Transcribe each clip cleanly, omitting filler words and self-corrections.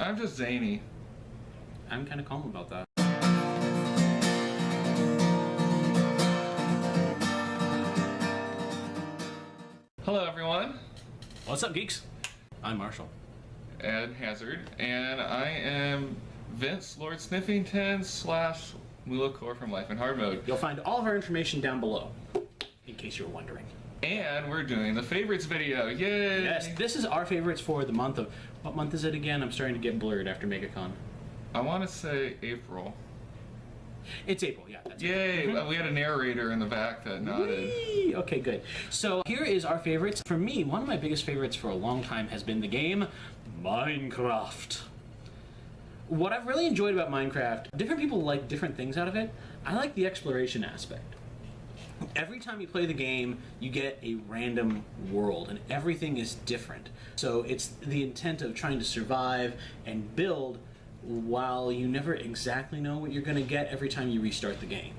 I'm just zany. I'm kind of calm about that. Hello, everyone. What's up, geeks? I'm Marshall. And Hazard, and I am Vince Lord Sniffington / Mulacor from Life in Hard Mode. You'll find all of our information down below, in case you were wondering. And we're doing the favorites video. Yay! Yes, this is our favorites for the month of... What month is it again? I'm starting to get blurred after MegaCon. I want to say April. It's April, yeah. That's Yay! April. We had a narrator in the back that nodded. Whee! Okay, good. So here is our favorites. For me, one of my biggest favorites for a long time has been the game Minecraft. What I've really enjoyed about Minecraft, different people like different things out of it. I like the exploration aspect. Every time you play the game, you get a random world, and everything is different. So it's the intent of trying to survive and build while you never exactly know what you're going to get every time you restart the game.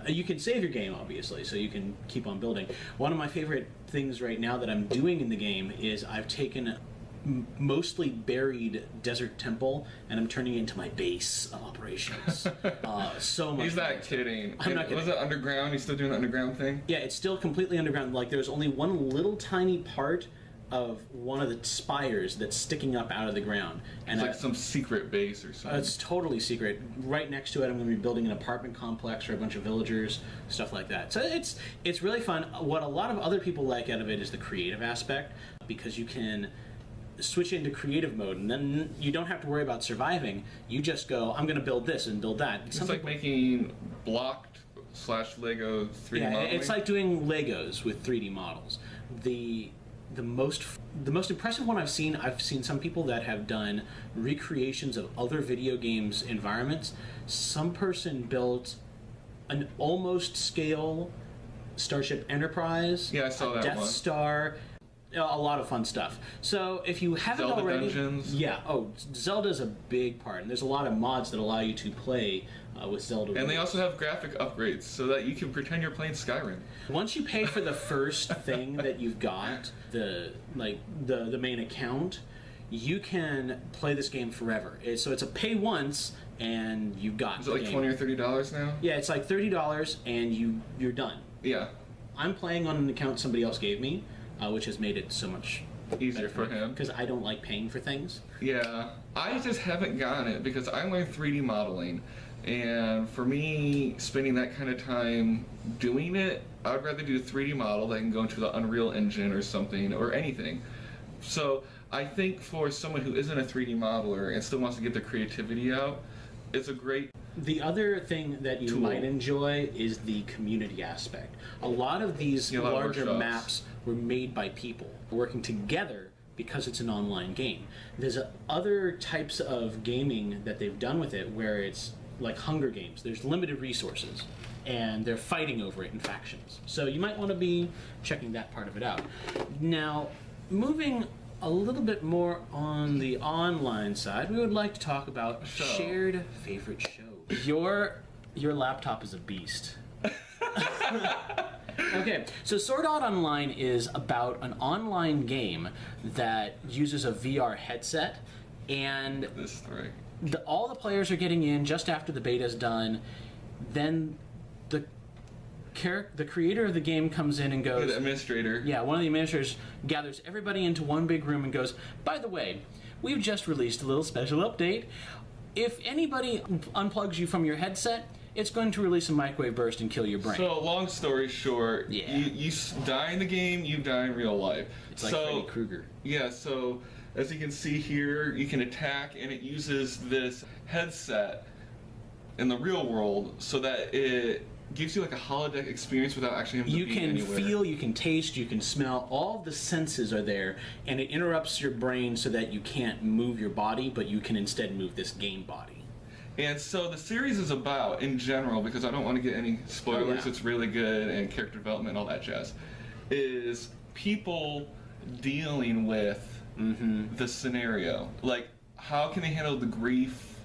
You can save your game, obviously, so you can keep on building. One of my favorite things right now that I'm doing in the game is I've taken mostly buried desert temple and I'm turning it into my base of operations. So much. He's not kidding. I'm not kidding. Was it underground? You still doing the underground thing? Yeah, it's still completely underground. Like, there's only one little tiny part of one of the spires that's sticking up out of the ground. And It's like some secret base or something. It's totally secret. Right next to it, I'm going to be building an apartment complex for a bunch of villagers, stuff like that. So it's really fun. What a lot of other people like out of it is the creative aspect, because you can switch into creative mode, and then you don't have to worry about surviving. You just go, I'm going to build this and build that. It's like making blocked / Lego 3D modeling. It's like doing Legos with 3D models. The most impressive one I've seen some people that have done recreations of other video games environments. Some person built an almost scale Starship Enterprise. Yeah, I saw that Death one. Star. A lot of fun stuff. So if you haven't Zelda already, Dungeons. yeah. Oh, Zelda's a big part, and there's a lot of mods that allow you to play with Zelda. And they also have graphic upgrades so that you can pretend you're playing Skyrim. Once you pay for the first thing that you've got, the main account, you can play this game forever. So it's a pay once, and you've got. Is it like $20 or $30 now? Yeah, it's like $30, and you're done. Yeah. I'm playing on an account somebody else gave me, which has made it so much Easier for him. because I don't like paying for things. Yeah, I just haven't gotten it because I learned 3D modeling, and for me, spending that kind of time doing it, I'd rather do a 3D model that can go into the Unreal Engine or something, or anything. So I think for someone who isn't a 3D modeler and still wants to get their creativity out, it's a great... The other thing that you tool. might enjoy is the community aspect. A lot of these larger maps were made by people working together because it's an online game. There's other types of gaming that they've done with it where it's like Hunger Games. There's limited resources and they're fighting over it in factions. So you might want to be checking that part of it out. Now, moving a little bit more on the online side, we would like to talk about shared favorite shows. Your laptop is a beast. Okay, so Sword Art Online is about an online game that uses a VR headset, and all the players are getting in just after the beta's done. Then the creator of the game comes in and goes... The administrator. Yeah, one of the administrators gathers everybody into one big room and goes, by the way, we've just released a little special update. If anybody unplugs you from your headset, it's going to release a microwave burst and kill your brain. So, long story short, yeah. you die in the game, you die in real life. It's like Freddy Krueger. Yeah, so as you can see here, you can attack, and it uses this headset in the real world so that it gives you like a holodeck experience without actually having to be anywhere. You can feel, you can taste, you can smell, all of the senses are there, and it interrupts your brain so that you can't move your body, but you can instead move this game body. And so the series is about, in general, because I don't want to get any spoilers, it's really good, and character development and all that jazz, is people dealing with the scenario. Like, how can they handle the grief?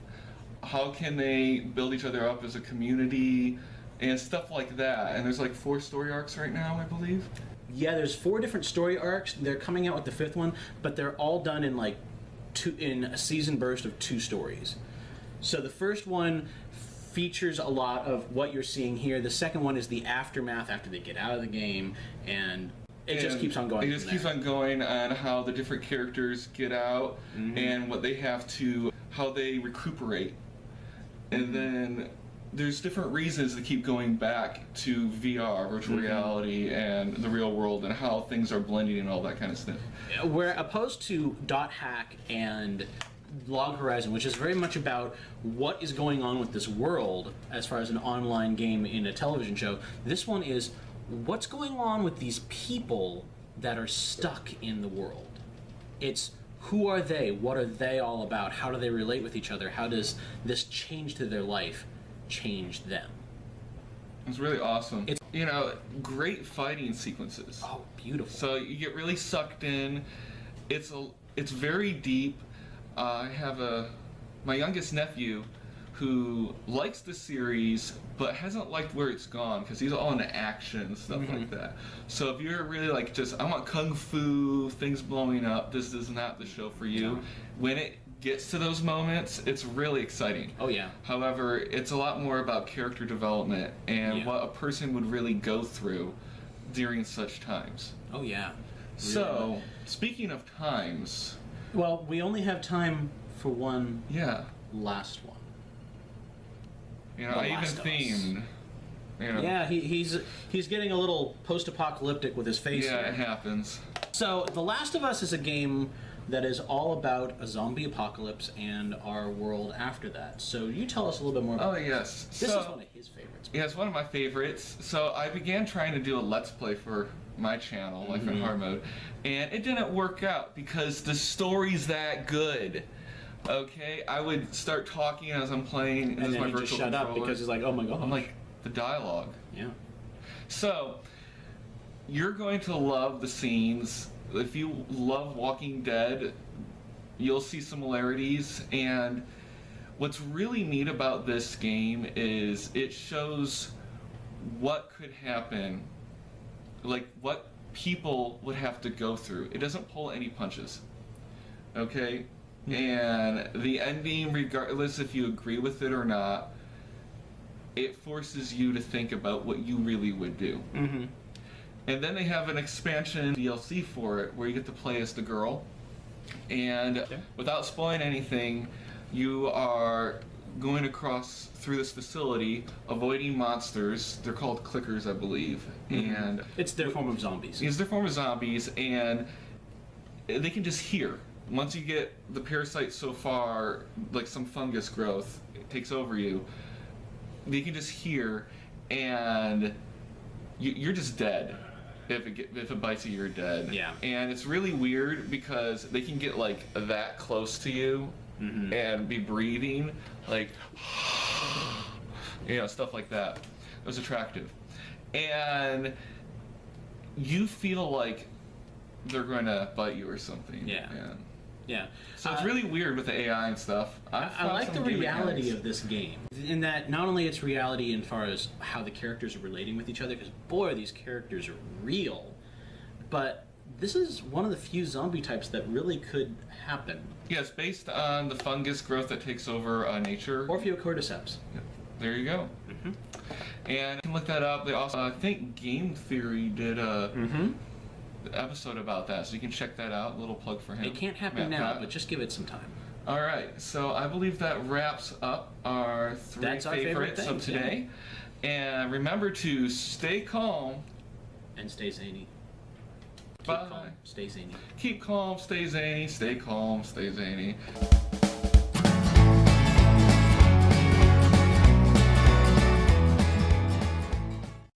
How can they build each other up as a community? And stuff like that. And there's like 4 story arcs right now, I believe. Yeah, there's 4 different story arcs. They're coming out with the 5th one, but they're all done in like in a season burst of 2 stories. So the first one features a lot of what you're seeing here. The second one is the aftermath after they get out of the game, and it just keeps on going. It just keeps on going on how the different characters get out and what they have to, how they recuperate. And then there's different reasons to keep going back to VR, virtual reality, and the real world, and how things are blending and all that kind of stuff. Where opposed to Dot Hack and Log Horizon, which is very much about what is going on with this world as far as an online game in a television show, this one is what's going on with these people that are stuck in the world. It's who are they? What are they all about? How do they relate with each other? How does this change to their life change them? It's really awesome. It's, you know, great fighting sequences. Oh, beautiful. So you get really sucked in. It's very deep. I have my youngest nephew who likes the series but hasn't liked where it's gone because he's all into action and stuff like that. So if you're really like just, I want kung fu, things blowing up, this is not the show for you. When it gets to those moments, it's really exciting. Oh yeah. However, it's a lot more about character development and what a person would really go through during such times. Oh yeah. So, speaking of times... Well, we only have time for one last one. You know, I even themed. You know. Yeah, he's getting a little post-apocalyptic with his face. Yeah, here. It happens. So, The Last of Us is a game that is all about a zombie apocalypse and our world after that. So, you tell us a little bit more about this. Yes. This is one of his favorites. Yeah, it's one of my favorites. So, I began trying to do a Let's Play for my channel, Life in Hard Mode, and it didn't work out because the story's that good. Okay, I would start talking as I'm playing, and then my virtual shut up because he's like, "Oh my god!" I'm like, the dialogue. Yeah. So, you're going to love the scenes. If you love Walking Dead, you'll see similarities. And what's really neat about this game is it shows what could happen, like what people would have to go through. It doesn't pull any punches. Okay? And the ending, regardless if you agree with it or not, it forces you to think about what you really would do. And then they have an expansion DLC for it where you get to play as the girl. And without spoiling anything, you are going across through this facility, avoiding monsters. They're called clickers, I believe. And it's their form of zombies. It's their form of zombies, and they can just hear. Once you get the parasite so far, like some fungus growth, it takes over you, they can just hear, and you're just dead. If it bites you, you're dead. Yeah. And it's really weird because they can get like that close to you and be breathing, like, you know, stuff like that. It was attractive. And you feel like they're going to bite you or something. Yeah. Yeah. So it's really weird with the AI and stuff. I like the reality of this game, in that not only it's reality as far as how the characters are relating with each other, because boy, these characters are real, but this is one of the few zombie types that really could happen. Yes, based on the fungus growth that takes over nature. Orpheocordyceps. Yeah. There you go. And you can look that up. They also, I think Game Theory did a episode about that, so you can check that out. A little plug for him. It can't happen now, but just give it some time. All right, so I believe that wraps up our three favorites of today. And remember to stay calm and stay zany. Bye. Keep calm, stay zany. Keep calm, stay zany. Stay calm, stay zany.